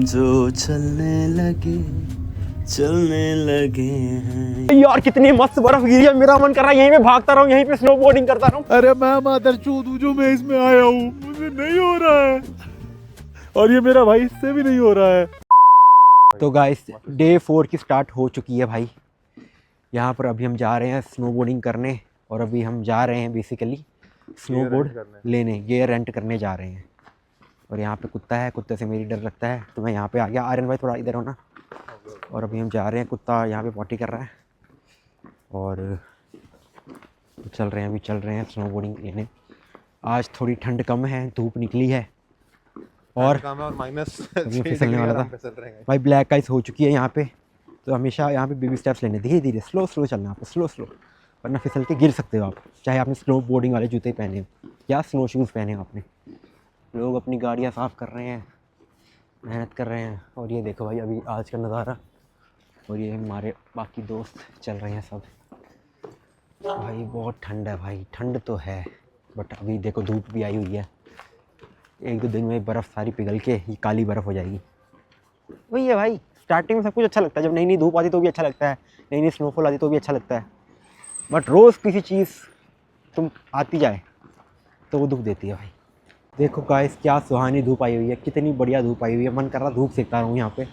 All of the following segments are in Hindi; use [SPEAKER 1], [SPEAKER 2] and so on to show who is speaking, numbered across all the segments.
[SPEAKER 1] जो चलने लगे हैं।
[SPEAKER 2] यार कितनी मस्त बर्फ गिरी है, मेरा मन कर रहा है यहीं पे भागता रहूं, यहीं पे स्नो बोर्डिंग करता रहूं।
[SPEAKER 3] अरे मैं मादर चूत हूँ जो मैं इसमें आया हूँ, मुझे नहीं हो रहा है और ये मेरा भाई इससे भी नहीं हो रहा है।
[SPEAKER 2] तो गाइस डे 4 की स्टार्ट हो चुकी है भाई। यहाँ पर अभी हम जा रहे हैं स्नो बोर्डिंग करने और अभी हम जा रहे हैं बेसिकली स्नो बोर्ड लेने, गियर रेंट करने जा रहे हैं। और यहाँ पे कुत्ता है, कुत्ते से मेरी डर लगता है तो मैं यहाँ पे आ गया। आर्यन भाई थोड़ा इधर हो ना। और अभी हम जा रहे हैं, कुत्ता यहाँ पे पॉटी कर रहा है और चल रहे हैं स्नो बोर्डिंग लेने। आज थोड़ी ठंड कम है, धूप निकली है और
[SPEAKER 3] माइनस
[SPEAKER 2] फिसलने वाला था भाई। ब्लैक आइस हो चुकी है यहाँ पे, तो हमेशा यहाँ पे बेबी स्टेप्स लेने, धीरे धीरे स्लो चलना, आप स्लो वरना फिसल के गिर सकते हो आप, चाहे आपने स्नो बोर्डिंग वाले जूते पहने हो या स्नो शूज़ पहने हो आपने। लोग अपनी गाड़ियाँ साफ़ कर रहे हैं, मेहनत कर रहे हैं। और ये देखो भाई अभी आज का नज़ारा। और ये हमारे बाकी दोस्त चल रहे हैं सब। भाई बहुत ठंड है भाई, ठंड तो है बट अभी देखो धूप भी आई हुई है। 1-2 दिन में बर्फ़ सारी पिघल के ये काली बर्फ़ हो जाएगी। वही है भाई, स्टार्टिंग में सब कुछ अच्छा लगता है, जब नई धूप आती तो भी अच्छा लगता है, नई स्नोफॉल आती तो भी अच्छा लगता है। बट रोज़ किसी चीज़ तुम आती जाए तो वो दुख देती है भाई। देखो गाइस क्या सुहानी धूप आई हुई है, कितनी बढ़िया धूप आई हुई है। मन कर रहा धूप सेकता रहूँ यहाँ पे।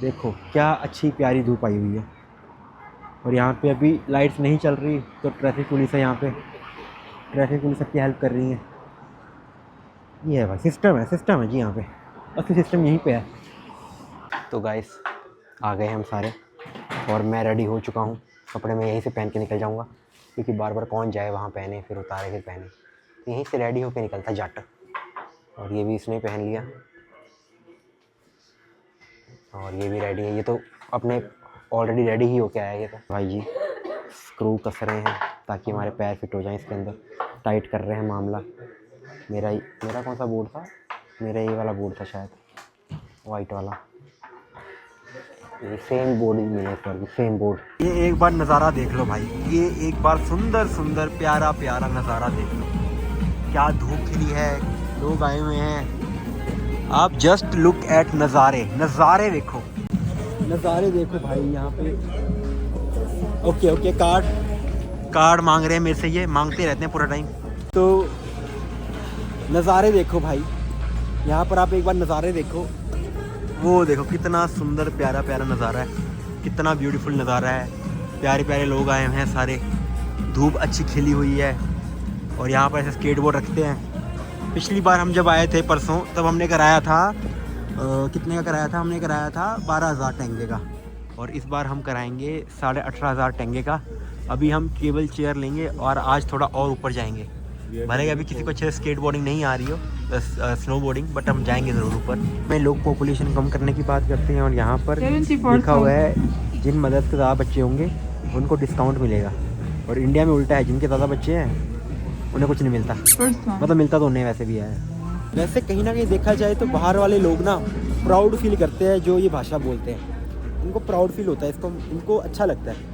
[SPEAKER 2] देखो क्या अच्छी प्यारी धूप आई हुई है। और यहाँ पे अभी लाइट्स नहीं चल रही तो ट्रैफिक पुलिस है यहाँ पे, ट्रैफिक पुलिस सबकी हेल्प कर रही है। ये है भाई सिस्टम है जी यहाँ पे, असली सिस्टम यहीं पे है। तो गाइस आ गए हम सारे और मैं रेडी हो चुका हूँ। कपड़े मैं यहीं से पहन के निकल जाऊँगा क्योंकि बार बार कौन जाए वहाँ पहने फिर उतारे फिर पहने, तो यहीं से रेडी होकर निकलता जाट। और ये भी इसने पहन लिया और ये भी रेडी है। ये तो अपने ऑलरेडी रेडी ही होके आया। ये तो भाई जी स्क्रू कस रहे हैं ताकि हमारे पैर फिट हो जाएं इसके अंदर, टाइट कर रहे हैं मामला। मेरा कौन सा बोर्ड था, मेरा ये वाला बोर्ड था शायद, वाइट वाला। ये सेम बोर्ड ही मिला इस बार भी, सेम बोर्ड। ये एक बार नज़ारा देख लो भाई, ये एक बार सुंदर प्यारा नज़ारा देख लो। क्या धूप खिली है, लोग आए हुए हैं। आप जस्ट लुक एट नज़ारे देखो, नज़ारे देखो भाई यहाँ पे। ओके कार्ड मांग रहे हैं मेरे से, ये मांगते रहते हैं पूरा टाइम। तो नज़ारे देखो भाई, यहाँ पर आप एक बार नज़ारे देखो। वो देखो कितना सुंदर प्यारा नज़ारा है, कितना ब्यूटीफुल नज़ारा है। प्यारे लोग आए हुए हैं सारे, धूप अच्छी खिली हुई है। और यहाँ पर ऐसे स्केटबोर्ड रखते हैं। पिछली बार हम जब आए थे परसों, तब हमने कराया था कितने का कराया था, हमने कराया था 12,000 टेंगे का। और इस बार हम कराएंगे 18,500 टेंगे का। अभी हम केबल चेयर लेंगे और आज थोड़ा और ऊपर जाएंगे। भले अभी किसी को अच्छे से स्केट बोर्डिंग नहीं आ रही हो, स्नो बोर्डिंग, बट हम जाएंगे ज़रूर ऊपर। में लोग पॉपुलेशन कम करने की बात करते हैं और यहाँ पर लिखा हुआ है जिन मदद के ज़्यादा बच्चे होंगे उनको डिस्काउंट मिलेगा। और इंडिया में उल्टा है, जिनके ज़्यादा बच्चे हैं उन्हें कुछ नहीं मिलता, मतलब मिलता तो उन्हें वैसे भी है। वैसे कहीं ना कहीं देखा जाए तो बाहर वाले लोग ना प्राउड फील करते हैं जो ये भाषा बोलते हैं, उनको प्राउड फील होता है, इसको इनको अच्छा लगता है।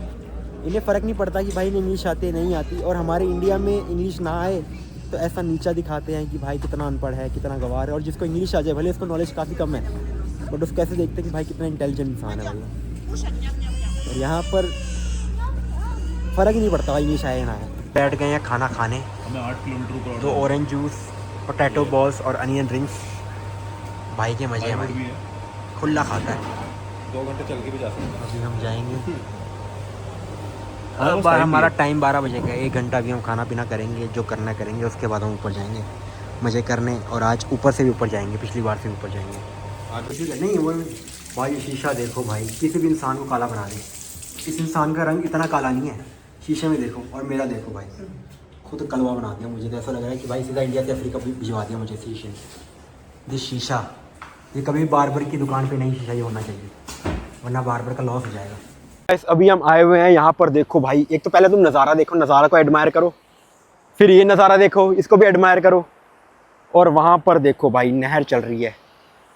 [SPEAKER 2] इन्हें फ़र्क नहीं पड़ता कि भाई इंग्लिश आती नहीं आती। और हमारे इंडिया में इंग्लिश ना आए तो ऐसा नीचा दिखाते हैं कि भाई कितना अनपढ़ है, कितना गंवार है। और जिसको इंग्लिश आ जाए, भले इसको नॉलेज काफ़ी कम है, बट उसको ऐसे देखते हैं कि भाई कितना इंटेलिजेंट इंसान है भाई। और यहाँ पर फ़र्क ही नहीं पड़ता भाई इंग्लिश आए ना आए। बैठ गए हैं खाना खाने,
[SPEAKER 3] हमें 8 किलोमीटर
[SPEAKER 2] तो ऑरेंज जूस, पोटैटो बॉल्स और अनियन ड्रिंक्स। भाई के मज़े हैं भाई, खुला खाता है।
[SPEAKER 3] 2 घंटे चल के भी जा सकते हैं।
[SPEAKER 2] अभी हम जाएंगे, अब हमारा टाइम 12 बजे का, 1 घंटा अभी हम खाना पीना करेंगे, जो करना करेंगे, उसके बाद हम ऊपर जाएंगे मज़े करने। और आज ऊपर से भी ऊपर जाएंगे, पिछली बार से ऊपर जाएंगे आज। नहीं वो भाई शीशा देखो भाई, किसी भी इंसान को काला बना दे। इस इंसान का रंग इतना काला नहीं है, शीशे में देखो। और मेरा देखो भाई, खुद कलवा बना दिया। मुझे तो ऐसा लग रहा है कि भाई सीधा इंडिया से अफ्रीका भिजवा दिया मुझे शीशे। ये शीशा, ये कभी बार्बर की दुकान पे नहीं शीशा ये होना चाहिए, वरना बार्बर का लॉस हो जाएगा। अभी हम आए हुए हैं यहाँ पर, देखो भाई। एक तो पहले तुम नज़ारा देखो, नज़ारा को एडमायर करो, फिर ये नज़ारा देखो, इसको भी एडमायर करो। और वहाँ पर देखो भाई नहर चल रही है,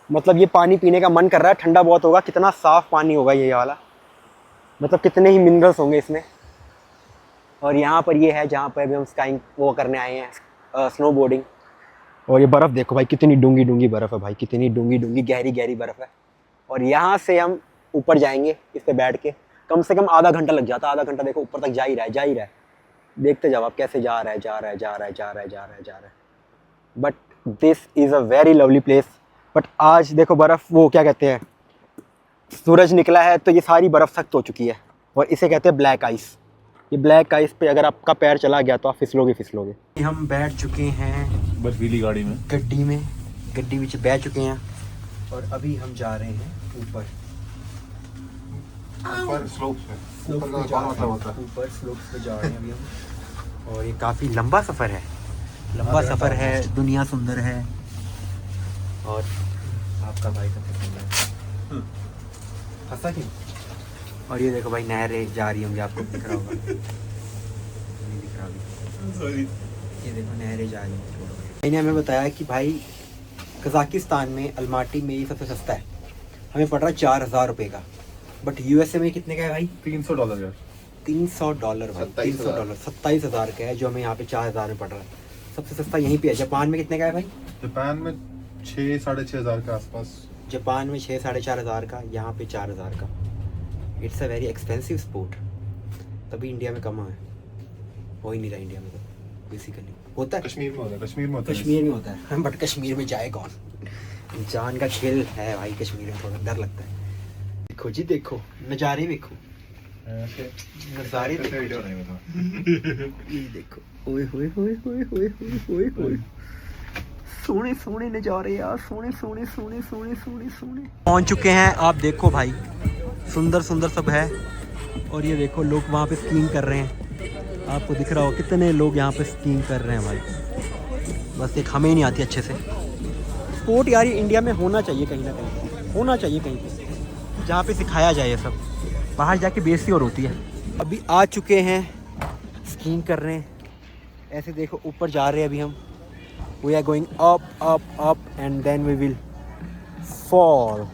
[SPEAKER 2] मतलब ये पानी पीने का मन कर रहा है। ठंडा बहुत होगा, कितना साफ़ पानी होगा ये वाला, मतलब कितने ही मिनरल्स होंगे इसमें। और यहाँ पर ये है जहाँ पर अभी हम स्काइंग वो करने आए हैं, स्नो बोर्डिंग। और ये बर्फ़ देखो भाई, कितनी डूंगी बर्फ़ है भाई, कितनी डूंगी गहरी बर्फ़ है। और यहाँ से हम ऊपर जाएंगे इस पे बैठ के, कम से कम आधा घंटा लग जाता है। आधा घंटा देखो ऊपर तक जा ही रहा है। देखते जाओ आप कैसे जा रहा है। But this is a very lovely place. But आज देखो बर्फ़, वो क्या कहते हैं, सूरज निकला है तो ये सारी बर्फ़ सख्त हो चुकी है और इसे कहते हैं ब्लैक आइस। ये ब्लैक आइस पे अगर आपका पैर चला गया तो आप फिसलोगे। हम बैठ चुके हैं
[SPEAKER 3] बर्फीली गाड़ी में,
[SPEAKER 2] गड्डी में बैठ चुके हैं और अभी हम जा रहे हैं ऊपर
[SPEAKER 3] स्लोप्स पे,
[SPEAKER 2] ऊपर स्लोप्स पे जा रहे हैं अभी हम। और ये काफ़ी लंबा सफ़र है, दुनिया सुंदर है और आपका भाई सबसे सुंदर है। हंसा क्यों? और ये देखो भाई नहरें जा रही होंगी, आपको दिख रहा होगा, नहीं दिख रहा अभी, ये देखो नहरें जा रही हैं। मैंने हमें बताया कि भाई कज़ाकिस्तान में अल्माटी में ये सबसे सस्ता है, हमें पड़ रहा है 4000 रुपये का। बट यूएसए में कितने का है भाई?
[SPEAKER 3] $300 यार,
[SPEAKER 2] $300 भाई, $300, 27,000 का है, जो हमें यहाँ पे 4000 में पड़ रहा है। सबसे सस्ता यहीं पे है। जापान में कितने का है भाई?
[SPEAKER 3] जापान में 6-6.5 के आसपास।
[SPEAKER 2] जापान में 6-4.5 का, यहाँ पे 4000 का। It's a very expensive sport. तभी इंडिया में कम है, हो ही नहीं रहा इंडिया में तो बेसिकली। होता है
[SPEAKER 3] कश्मीर में होता
[SPEAKER 2] है, बट कश्मीर में जाए कौन? जान का खेल है भाई कश्मीर में, थोड़ा डर लगता है। देखो जी, देखो नज़ारे, देखो नज़ारे, ये देखो, ओए होए होए होए होए होए होए, सोने नज़ारे यार, सोने। पहुंच चुके हैं, आप देखो भाई, सुंदर सब है। और ये देखो लोग वहाँ पे स्कीइंग कर रहे हैं, आपको दिख रहा हो कितने लोग यहाँ पे स्कीइंग कर रहे हैं भाई। बस एक हमें ही नहीं आती अच्छे से। स्पोर्ट यार ये इंडिया में होना चाहिए, कहीं ना कहीं होना चाहिए, कहीं पे जहाँ पे सिखाया जाए ये सब। बाहर जाके बेइज्जती और होती है। अभी आ चुके हैं, स्कीइंग कर रहे हैं, ऐसे देखो ऊपर जा रहे हैं अभी हम। We are going up and then we will fall.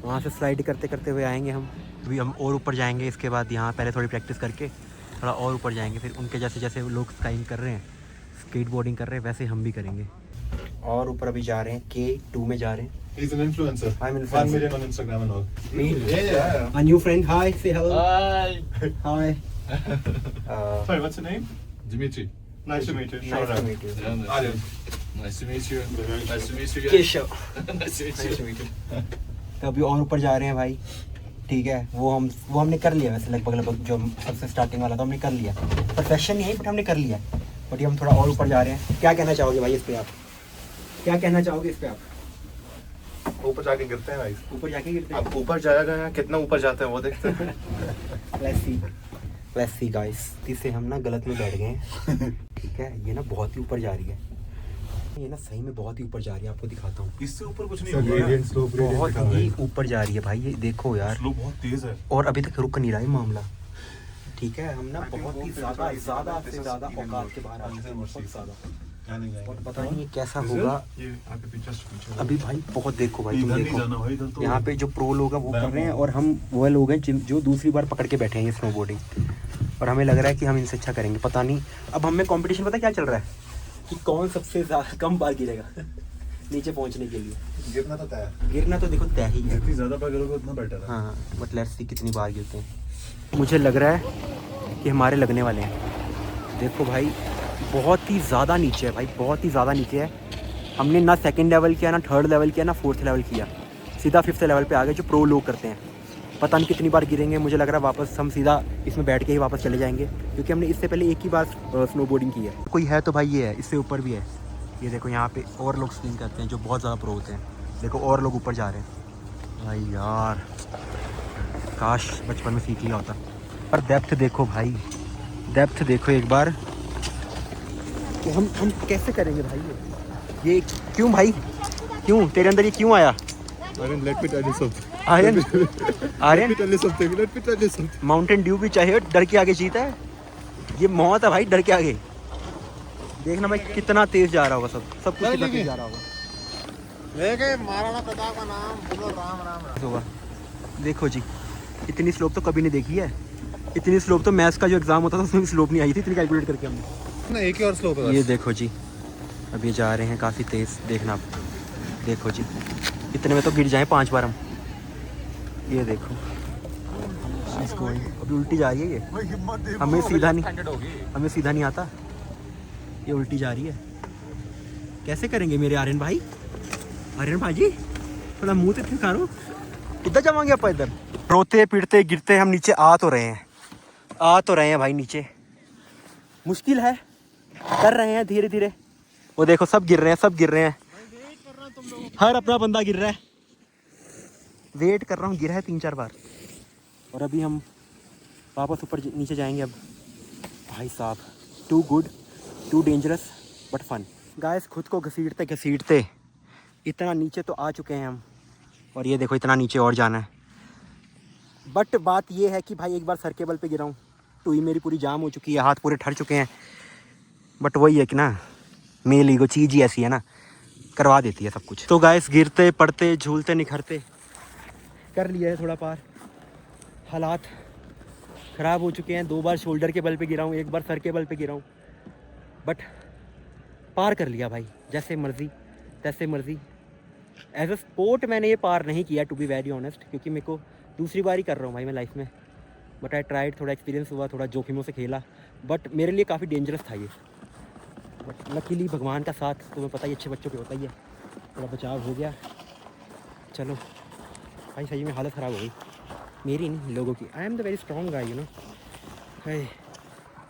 [SPEAKER 2] वहाँ से स्लाइड करते हुए आएंगे हम। अभी हम और ऊपर जाएंगे, इसके बाद यहाँ पहले थोड़ी प्रैक्टिस करके थोड़ा और ऊपर जाएंगे, फिर उनके जैसे लोग स्काइंग कर रहे हैं, स्केट बोर्डिंग कर रहे हैं, वैसे हम भी करेंगे। और ऊपर अभी जा रहे हैं, K2 में जा रहे हैं।
[SPEAKER 3] He's an influencer.
[SPEAKER 2] I'm an influencer.
[SPEAKER 3] 1 million on Instagram and all.
[SPEAKER 2] Me?
[SPEAKER 3] Yeah.
[SPEAKER 2] A new friend. Hi, say hello.
[SPEAKER 3] Hi.
[SPEAKER 2] Hi.
[SPEAKER 3] Sorry, what's your name? Dimitri. Nice to meet you.
[SPEAKER 2] Nice to meet you.
[SPEAKER 3] Aryan.
[SPEAKER 4] Nice to meet you. Nice to meet you.
[SPEAKER 2] Keshav.
[SPEAKER 4] Nice to meet you.
[SPEAKER 2] तो अभी और ऊपर जा रहे हैं भाई, ठीक है। वो हमने कर लिया वैसे, लगभग जो सबसे स्टार्टिंग वाला था हमने कर लिया। परफेक्शन नहीं है बट हमने कर लिया। बट ये हम थोड़ा और ऊपर जा रहे हैं। क्या कहना चाहोगे भाई इस पे आप? क्या कहना चाहोगे इस पे आप?
[SPEAKER 3] ऊपर जाके गिरते हैं भाई।
[SPEAKER 2] ऊपर जाके गिरते हैं।
[SPEAKER 3] अब ऊपर जाएगा, कितना ऊपर जाते हैं वो देखते हैं।
[SPEAKER 2] Let's see guys। इससे हम ना गलत में बैठ गए हैं, ठीक है। ये ना बहुत ही ऊपर जा रही है, ये ना सही में बहुत ही ऊपर जा रही है। आपको दिखाता हूँ,
[SPEAKER 3] इससे ऊपर कुछ नहीं होगा।
[SPEAKER 2] बहुत ही ऊपर जा रही है भाई, ये देखो यार।
[SPEAKER 3] स्लो बहुत तेज है
[SPEAKER 2] और अभी तक रुक नहीं रहा है मामला, ठीक है। हम ना बहुत ही ज़्यादा औकात के बाहर आ चुके हैं, बहुत ज़्यादा। और पता नहीं ये कैसा होगा अभी भाई। बहुत देखो भाई, तुम देखो यहाँ पे जो प्रो लोग हैं वो कर रहे हैं, और हम वो लोग हैं जो दूसरी बार पकड़ के बैठे हैं ये स्नोबोर्डिंग, और हमें लग रहा है कि हम इनसे अच्छा करेंगे। पता नहीं, अब हमें कंपटीशन पता क्या चल रहा है कि कौन सबसे ज़्यादा कम बार गिरेगा नीचे पहुँचने के लिए। गिरना तो देखो तय ही है,
[SPEAKER 3] जितनी ज़्यादा बार गिरोगे उतना बेटर है।
[SPEAKER 2] हाँ, बट लेट्स सी कितनी बार गिरते हैं। मुझे लग रहा है कि हमारे लगने वाले हैं। देखो भाई बहुत ही ज़्यादा नीचे है भाई, बहुत ही ज़्यादा नीचे है। हमने ना सेकंड लेवल किया, ना थर्ड लेवल किया, ना फोर्थ लेवल किया, सीधा 5th लेवल पे आ गए, जो प्रो लोग करते हैं। पता नहीं कितनी बार गिरेंगे। मुझे लग रहा है वापस हम सीधा इसमें बैठ के ही वापस चले जाएंगे, क्योंकि हमने इससे पहले एक ही बार स्नोबोर्डिंग की है। कोई है तो भाई ये है, इससे ऊपर भी है। ये देखो यहाँ पे और लोग स्कीइंग करते हैं जो बहुत ज़्यादा प्रो होते हैं। देखो और लोग ऊपर जा रहे हैं भाई। यार काश बचपन में सीख लिया होता। पर डेप्थ देखो भाई, डेप्थ देखो एक बार कि हम कैसे करेंगे भाई ये क्यों भाई, क्यों तेरे अंदर ये क्यों आया?
[SPEAKER 3] Aryan, let me tell you something.
[SPEAKER 2] Aryan
[SPEAKER 3] Let me tell you something.
[SPEAKER 2] Mountain Dew भी चाहिए, डर के आगे जीता है। ये मौत है भाई, डर के आगे। देखना भाई कितना तेज जा रहा होगा, सब कुछ कितना तेज जा रहा होगा।
[SPEAKER 3] महाराणा प्रताप का नाम राम
[SPEAKER 2] होगा। देखो जी, इतनी स्लोप तो कभी नहीं देखी है। इतनी स्लोप तो मैथ्स का जो एग्जाम होता था उसमें भी स्लोप नहीं आई थी, इतनी कैलकुलेट करके हमने।
[SPEAKER 3] एक ही और स्लोप है।
[SPEAKER 2] ये देखो जी, अब ये जा रहे हैं काफ़ी तेज़। देखना आप, देखो जी, इतने में तो गिर जाएं 5 बार हम। ये देखो इसको, अभी उल्टी जा रही है ये, हमें सीधा नहीं, हमें सीधा नहीं आता, ये उल्टी जा रही है। कैसे करेंगे मेरे आर्यन भाई? आर्यन भाई थोड़ा मुंह से फिकारो, किधर जावांगे आप इधर? रोते पीटते गिरते हम नीचे आ तो रहे हैं भाई नीचे। मुश्किल है, कर रहे हैं धीरे धीरे। वो देखो सब गिर रहे हैं, हर अपना बंदा गिर रहा है। वेट कर रहा हूँ, गिरा है 3-4 बार। और अभी हम वापस ऊपर नीचे जाएंगे अब। भाई साहब, too good too dangerous but fun. Guys खुद को घसीटते इतना नीचे तो आ चुके हैं हम, और ये देखो इतना नीचे और जाना है। बट बात ये है कि भाई एक बार सर के बल पे गिरा हूँ, टूई मेरी पूरी जाम हो चुकी है, हाथ पूरे ठर चुके हैं। बट वही है कि ना, मेल ईगो चीज़ ही ऐसी है ना, करवा देती है सब कुछ। तो गाइस गिरते पड़ते झूलते निखरते कर लिया है थोड़ा पार। हालात ख़राब हो चुके हैं, 2 बार शोल्डर के बल पे गिरा हूँ, 1 बार सर के बल पे गिरा हूँ, बट पार कर लिया भाई, जैसे मर्ज़ी तैसे मर्ज़ी। एज अ स्पोर्ट मैंने ये पार नहीं किया, टू बी वेरी ऑनेस्ट, क्योंकि मेरे को दूसरी बार ही कर रहा हूँ भाई मैं लाइफ में। बट आई ट्राइड, थोड़ा एक्सपीरियंस हुआ, थोड़ा जोखिमों से खेला, बट मेरे लिए काफ़ी डेंजरस था ये। बट लकीली भगवान का साथ तुम्हें पता ही, अच्छे बच्चों पे होता ही है, थोड़ा बचाव हो गया। चलो भाई, सही में हालत ख़राब हो गई मेरी नहीं, लोगों की। I am the very strong guy, you know.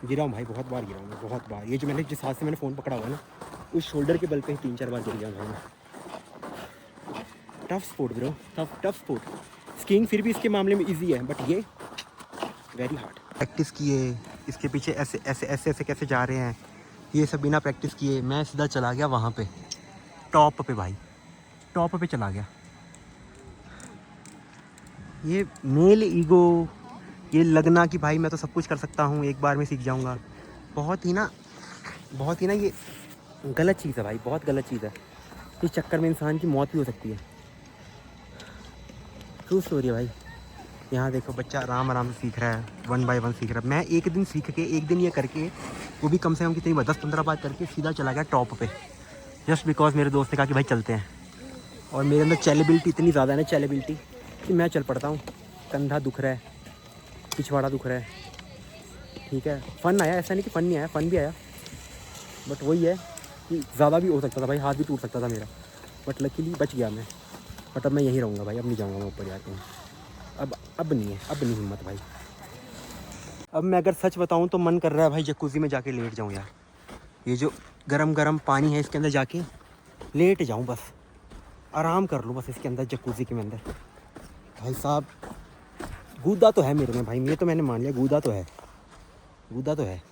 [SPEAKER 2] गिरा हूँ भाई, बहुत बार गिरा हूँ मैं, बहुत बार। ये जो मैंने जिस हाथ से मैंने फ़ोन पकड़ा हुआ है ना, उस शोल्डर के बल पे ही 3-4 बार गिर गया भाई मैं। Tough sport bro, tough sport. Skiing फिर भी इसके मामले में इजी है, बट ये वेरी हार्ड। प्रैक्टिस किए, इसके पीछे ऐसे कैसे जा रहे हैं, ये सब बिना प्रैक्टिस किए। मैं सीधा चला गया वहाँ पे टॉप पे भाई, टॉप पे चला गया। ये मेल ईगो, ये लगना कि भाई मैं तो सब कुछ कर सकता हूँ, एक बार में सीख जाऊँगा, बहुत ही ना ये गलत चीज़ है भाई, बहुत गलत चीज़ है। इस चक्कर में इंसान की मौत भी हो सकती है। ट्रू स्टोरी है भाई। यहाँ देखो बच्चा आराम से सीख रहा है, 1 बाय 1 सीख रहा है। मैं एक दिन सीख के, एक दिन ये करके, वो भी कम से कम कितनी 10-15 बार करके सीधा चला गया टॉप पे, जस्ट बिकॉज मेरे दोस्त ने कहा कि भाई चलते हैं। और मेरे अंदर चैलेबिलिटी इतनी ज़्यादा है ना, चैलेबिलिटी, कि मैं चल पड़ता हूँ। कंधा दुख रहा है, पिछवाड़ा दुख रहा है, ठीक है। फ़न आया, ऐसा नहीं कि फ़न नहीं आया, फ़न भी आया, बट वही है कि ज़्यादा भी हो सकता था भाई, हाथ भी टूट सकता था मेरा, बट लकीली बच गया मैं। बट अब मैं यहीं रहूँगा भाई, अब नहीं जाऊँगा मैं ऊपर जाके। अब नहीं है, अब नहीं हिम्मत भाई। अब मैं अगर सच बताऊँ तो मन कर रहा है भाई जकूज़ी में जाके लेट जाऊँ यार। ये जो गरम पानी है इसके अंदर जाके लेट जाऊँ, बस आराम कर लूँ बस इसके अंदर, जकूज़ी के अंदर। भाई साहब गूदा तो है मेरे में भाई, ये तो मैंने मान लिया, गूदा तो है।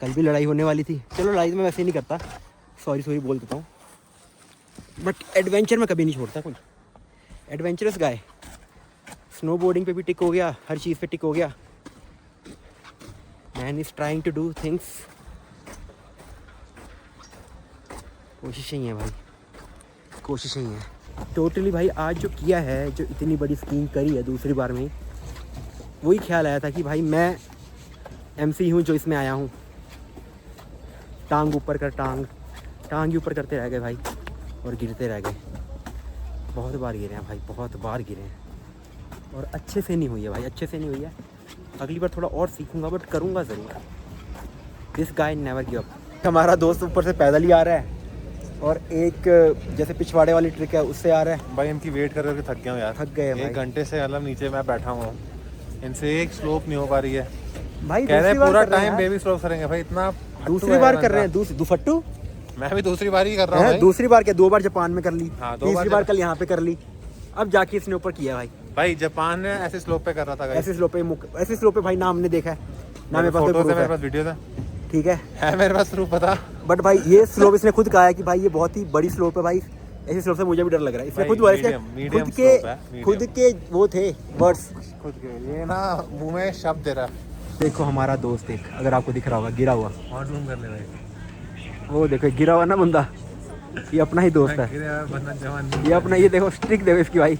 [SPEAKER 2] कल भी लड़ाई होने वाली थी, चलो लड़ाई तो मैं वैसे ही नहीं करता, सॉरी बोल देता हूँ, बट एडवेंचर में कभी नहीं छोड़ता कोई। एडवेंचरस गाय, स्नो बोर्डिंग पे भी टिक हो गया, हर चीज़ पे टिक हो गया। Man is trying to do things. कोशिशें ही हैं भाई, कोशिशें ही हैं टोटली भाई। आज जो किया है, जो इतनी बड़ी स्कीइंग करी है दूसरी बार में, वही ख्याल आया था कि भाई मैं MC हूँ जो इसमें आया हूँ। टांग ऊपर कर, टांग ही ऊपर करते रह गए भाई, और गिरते रह गए। बहुत बार गिरे हैं भाई, बहुत बार गिरे हैं, और अच्छे से नहीं हुई है भाई, अच्छे से नहीं हुई है। अगली बार थोड़ा और सीखूंगा, बट करूँगा ज़रूर। This guy never give up. हमारा दोस्त ऊपर से पैदल ही आ रहा है, और एक जैसे पिछवाड़े वाली ट्रिक है उससे आ रहा है
[SPEAKER 3] भाई। इनकी वेट कर करके थक गया हूँ यार,
[SPEAKER 2] थक गए भाई।
[SPEAKER 3] 1 घंटे से मतलब नीचे मैं बैठा हुआ हूँ, इनसे एक स्लोप नहीं हो पा रही है
[SPEAKER 2] भाई।
[SPEAKER 3] कह रहे पूरा टाइम बेबी स्लोप करेंगे भाई, इतना
[SPEAKER 2] दूसरी बार कर रहे हैं, दुफट्टू।
[SPEAKER 3] मैं भी दूसरी बार ही कर रहा हूँ।
[SPEAKER 2] दूसरी बार क्या, 2 बार जापान में कर ली,
[SPEAKER 3] हाँ, 2
[SPEAKER 2] तीसरी बार कल यहाँ पे कर ली, अब जाके इसने ऊपर किया भाई।
[SPEAKER 3] जापान में ऐसे स्लोप पे कर रहा था,
[SPEAKER 2] ऐसे स्लोप पे भाई, ना हमने देखा है ना, मेरे पास
[SPEAKER 3] वीडियो था,
[SPEAKER 2] ठीक है
[SPEAKER 3] मेरे पास प्रूफ पता।
[SPEAKER 2] बट भाई ये स्लोप इसने खुद कहा है कि भाई ये बहुत ही बड़ी स्लोप है भाई, ऐसी स्लोप से मुझे भी डर लग रहा है। इसने खुद खुद के वो थे वर्ड्स,
[SPEAKER 3] खुद के ये ना मुंह में शब्द दे रहा है।
[SPEAKER 2] देखो हमारा दोस्त, एक अगर आपको दिख रहा होगा गिरा हुआ,
[SPEAKER 3] और जूम कर ले भाई,
[SPEAKER 2] वो देखो गिरा हुआ ना बंदा, ये अपना ही दोस्त है, ये अपना। ये देखो ट्रिक देखो इसकी भाई,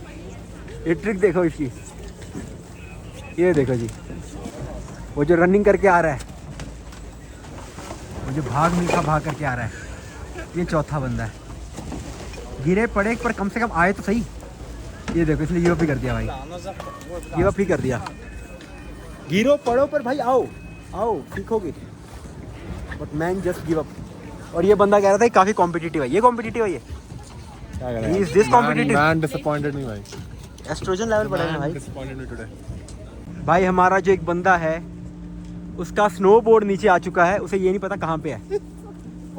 [SPEAKER 2] ये ट्रिक देखो इसकी, ये देखो जी, वो जो रनिंग करके आ रहा है, वो जो भाग करके आ रहा है, ये चौथा बंदा है। गिरे पड़े पर कम से कम आए तो सही, ये देखो इसने गिव अप ही कर दिया भाई, गिव अप ही कर दिया। गिरो पढ़ो पर भाई आओ आओ सीखोगे, but man just give up. और ये बंदा कह रहा था कि काफ़ी कॉम्पिटिटिव है, ये कॉम्पिटिटिव है ये,
[SPEAKER 3] क्या कर रहा है?
[SPEAKER 2] Is this competitive?
[SPEAKER 3] Man disappointed मी भाई,
[SPEAKER 2] एस्ट्रोजन लेवल बढ़ा है भाई।
[SPEAKER 3] Disappointed me today.
[SPEAKER 2] भाई हमारा जो एक बंदा है उसका स्नोबोर्ड नीचे आ चुका है, उसे ये नहीं पता कहाँ पे है,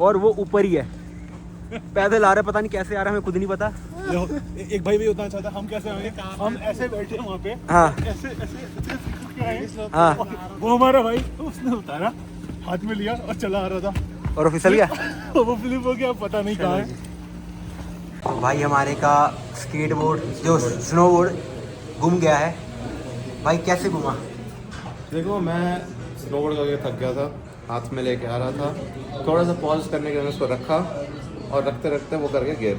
[SPEAKER 2] और वो ऊपर ही है, पैदल आ रहा है, पता नहीं कैसे आ रहा है, हमें खुद नहीं पता।
[SPEAKER 3] एक भाई भी उतना चाहता है, हम कैसे आएंगे? हम ऐसे बैठे हैं वहाँ पे,
[SPEAKER 2] हाँ
[SPEAKER 3] ऐसे ऐसे
[SPEAKER 2] हाँ,
[SPEAKER 3] वो हमारा भाई उसने उतारा, हाथ में लिया और चला आ रहा था,
[SPEAKER 2] और वो फिसल गया।
[SPEAKER 3] वो फ्लिप हो गया, पता नहीं कहाँ है।
[SPEAKER 2] तो भाई हमारे का स्केटबोर्ड जो स्नोबोर्ड गुम गया है। भाई कैसे घुमा?
[SPEAKER 5] देखो मैं स्नोबोर्ड करके थक गया था, हाथ में लेके आ रहा था, थोड़ा सा पॉज करने के लिए उसको रखा और रखते रखते वो करके गिर।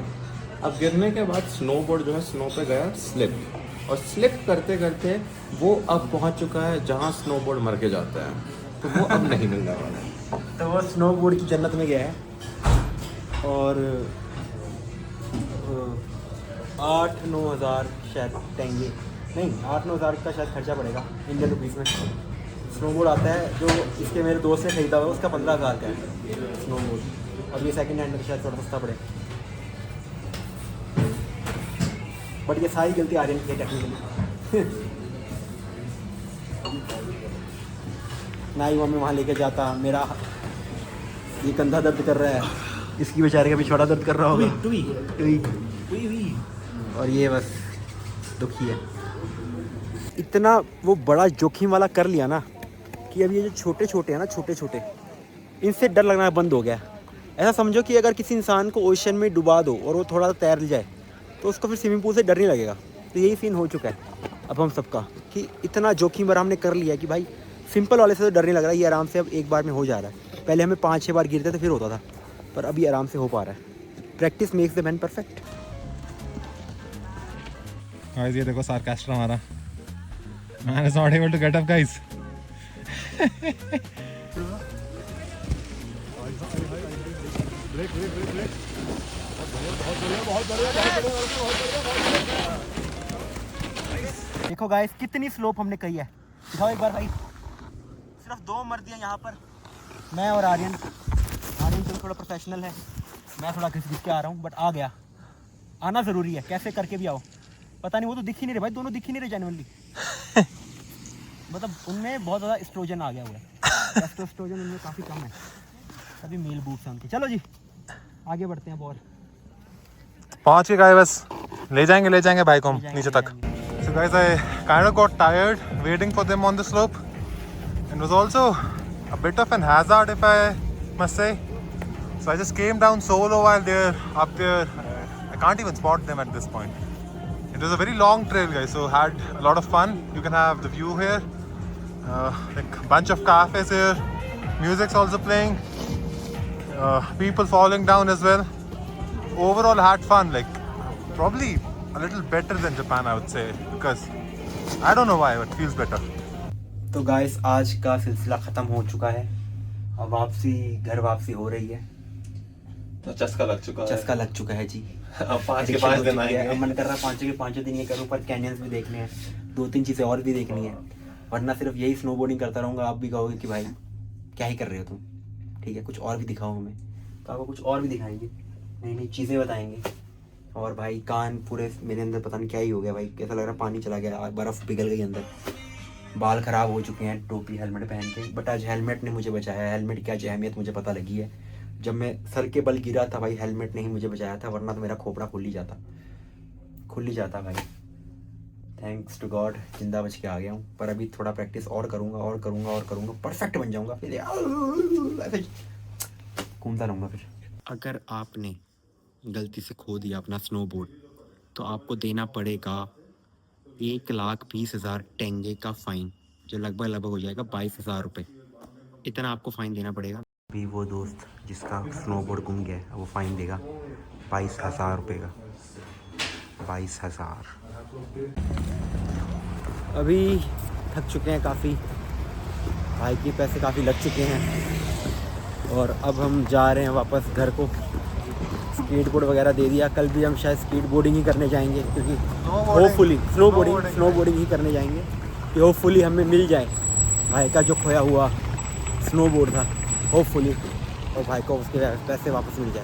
[SPEAKER 5] अब गिरने के बाद स्नोबोर्ड जो है स्नो पे गया स्लिप, और स्लिप करते करते वो अब पहुंच चुका है जहां स्नोबोर्ड मर के जाता है, तो वो अब नहीं मिलने वाला है।
[SPEAKER 2] तो वो स्नोबोर्ड की जन्नत में गया है, और 8-9 हज़ार शायद टेंगे, नहीं 8-9 हज़ार का शायद खर्चा पड़ेगा इंडियन रुपीज़ में। स्नोबोर्ड आता है जो इसके मेरे दोस्त ने खरीदा हुआ है, उसका 15 हज़ार का है स्नोबोर्ड, और ये सेकंड हैंड में शायद थोड़ा सस्ता पड़े। बट ये सारी गलती आ रही है टेक्निकली। ना ही वो हमें वहाँ लेके जाता, मेरा ये कंधा दर्द कर रहा है, इसकी बेचारे का भी छोटा दर्द कर रहा होगा, टुई। और ये बस दुखी है। इतना वो बड़ा जोखिम वाला कर लिया ना कि अब ये जो छोटे छोटे हैं ना, छोटे छोटे, इनसे डर लगना बंद हो गया। ऐसा समझो कि अगर किसी इंसान को ओशन में डुबा दो और वो थोड़ा सा तैर जाए तो उसको फिर स्विमिंग पूल से डर नहीं लगेगा। तो यही सीन हो चुका है अब हम सबका, कि इतना जोखिम भरा हमने कर लिया कि भाई सिंपल वाले से तो डर नहीं लग रहा, ये आराम से अब एक बार में हो जा रहा है। पहले हमें 5-6 बार गिरते तो फिर होता था, पर अभी आराम से हो पा रहा है। Practice makes the man perfect.
[SPEAKER 3] Guys ये देखो सार्कास्टर हमारा, man is not able to get up guys.
[SPEAKER 2] देखो गाइस कितनी स्लोप हमने कही है, दिखाओ एक बार भाई। सिर्फ 2 मर्द हैं यहाँ पर, मैं और आर्यन। आर्यन चलो थोड़ा प्रोफेशनल है, मैं थोड़ा घिस के आ रहा हूँ, बट आ गया। आना ज़रूरी है, कैसे करके भी आओ। पता नहीं वो तो दिख ही नहीं रहे भाई, दोनों दिख ही नहीं रहे जेन्युइनली। मतलब उनमें बहुत ज़्यादा एस्ट्रोजन आ गया हुआ है, टेस्टोस्टेरोन उनमें काफ़ी कम है, सभी मेल बूट्स हैं उनके। चलो जी आगे बढ़ते हैं। और
[SPEAKER 3] पहुंच के गए, बस ले जाएंगे भाई को हम नीचे तक। So guys, I kind of got tired waiting for them on the slope. It was also a bit of an hazard, if I must say. So I just came down solo while they're up there. I can't even spot them at this point. It was a very long trail, guys, so had a lot of fun. You can have the view here, like a bunch of cafes here. Music's also playing. People falling down as well. Overall, had fun. Like probably a little better than Japan, I would say, because I don't know why, but feels better.
[SPEAKER 2] तो गाइस आज का सिलसिला ख़त्म हो चुका है, अब वापसी घर वापसी हो रही है।
[SPEAKER 5] तो चस्का लग चुका है
[SPEAKER 2] जी।
[SPEAKER 5] अब 5 के 5 दिन आएंगे।
[SPEAKER 2] अब मन कर रहा है 5 के 5 दिन ये करूँ, पर कैनियंस भी देखने हैं, 2-3 चीज़ें और भी देखनी है, वरना सिर्फ यही स्नोबोर्डिंग करता रहूँगा। आप भी कहोगे कि भाई क्या ही कर रहे हो तुम, ठीक है कुछ और भी दिखाओ हमें, तो आपको कुछ और भी दिखाएंगे, नई नई चीज़ें बताएंगे। और भाई कान पूरे मेरे अंदर पता नहीं क्या ही हो गया भाई, कैसा लग रहा है पानी चला गया, बर्फ़ पिघल गई अंदर, बाल ख़राब हो चुके हैं टोपी हेलमेट पहन के। बट आज हेलमेट ने मुझे बचाया, हेलमेट की आज अहमियत मुझे पता लगी है। जब मैं सर के बल गिरा था भाई, हेलमेट ने ही मुझे बचाया था, वरना तो मेरा खोपड़ा खुल ही जाता भाई। थैंक्स टू गॉड जिंदा बच के आ गया हूँ। पर अभी थोड़ा प्रैक्टिस और करूँगा, परफेक्ट बन जाऊँगा, फिर ऐसे घूमता रहूँगा। फिर अगर आपने गलती से खो दिया अपना स्नोबोर्ड, तो आपको देना पड़ेगा 1,20,000 टेंगे का फ़ाइन, जो लगभग हो जाएगा 22,000 रुपये। इतना आपको फ़ाइन देना पड़ेगा। अभी वो दोस्त जिसका स्नोबोर्ड गुम गया है वो फ़ाइन देगा 22,000 रुपये का। 22,000। अभी थक चुके हैं काफ़ी, भाई के पैसे काफ़ी लग चुके हैं, और अब हम जा रहे हैं वापस घर को। स्केट बोर्ड वगैरह दे दिया। कल भी हम शायद स्केट बोर्डिंग ही करने जाएंगे, क्योंकि होपफुली स्नो बोर्डिंग ही करने जाएंगे कि होपफुली हमें मिल जाए भाई का जो खोया हुआ स्नो बोर्ड था, होपफुली, और भाई को उसके पैसे वापस मिल जाए।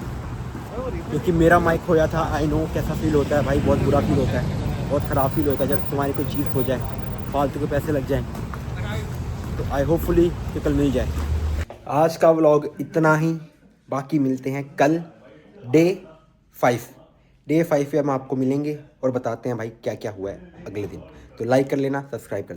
[SPEAKER 2] क्योंकि मेरा माइक खोया था, आई नो कैसा फील होता है भाई, बहुत बुरा फील होता है, बहुत ख़राब फील होता है जब तुम्हारी कोई चीज़ खो जाए, फालतू के पैसे लग जाएँ। तो आई होपफुली कि कल मिल जाए। आज का व्लॉग इतना ही, बाकी मिलते हैं कल डे 5 पे हम आपको मिलेंगे और बताते हैं भाई क्या क्या हुआ है अगले दिन। तो लाइक कर लेना, सब्सक्राइब कर देना।